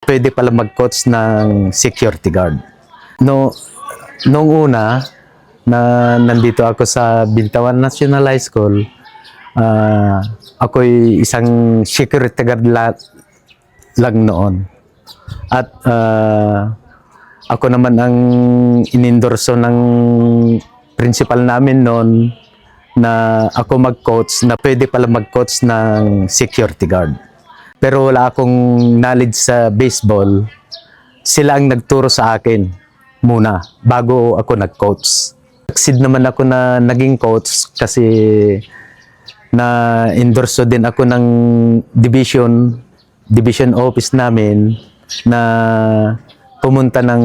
pwede pala mag-coach ng security guard. Noong una, na nandito ako sa Bintawan National High School, ako'y isang security guard lang noon. At ako naman ang inendorso ng principal namin noon na ako mag-coach, na pwede pala mag-coach ng security guard. Pero wala akong knowledge sa baseball. Sila ang nagturo sa akin muna bago ako nag-coach. Succeed naman ako na naging coach kasi na-endorso din ako ng division office namin na pumunta ng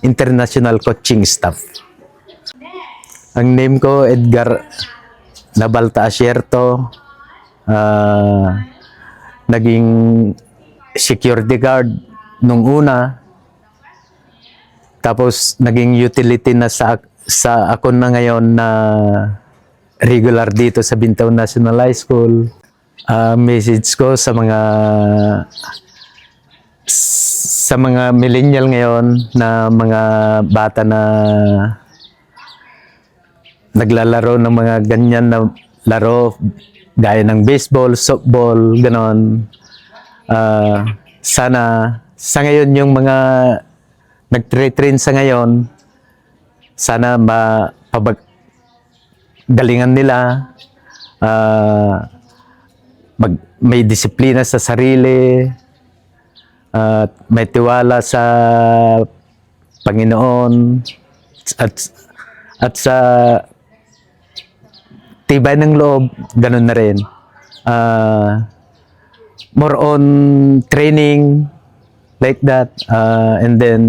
international coaching staff. Ang name ko, Edgar Nabalta Asierto. Naging security guard nung una. Tapos naging utility na sa ako na ngayon na regular dito sa Bintawan National High School. Message ko sa mga millennial ngayon na mga bata na naglalaro ng mga ganyan na laro gaya ng baseball, softball, ganon. Sana sa ngayon yung mga nag-train sa ngayon, sana galingan nila, may disiplina sa sarili, may tiwala sa Panginoon, at sa tibay ng loob, ganun na rin. More on training, like that, and then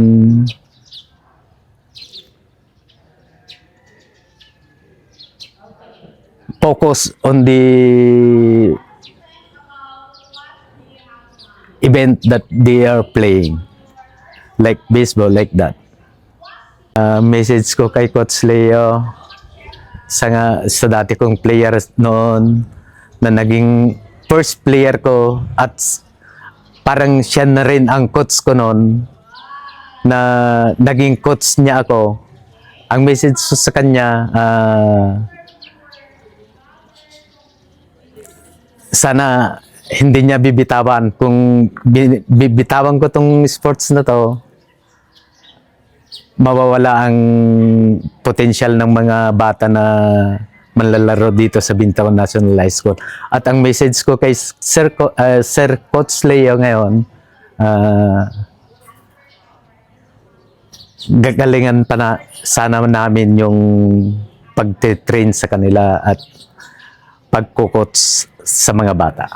focus on the event that they are playing, like baseball, like that. Message ko kay Coach Leo, sa dati kong player noon, na naging first player ko at parang siya na rin ang coach ko noon, na naging coach niya ako. Ang message ko sa kanya, sana hindi niya bibitawan. Kung bibitawan ko tong sports na to, mawawala ang potential ng mga bata na manlalaro dito sa Bintawan National High School. At ang message ko kay Sir Coach Leo ngayon, gagalingan pa na sana namin yung pag-train sa kanila at pag-coach sa mga bata.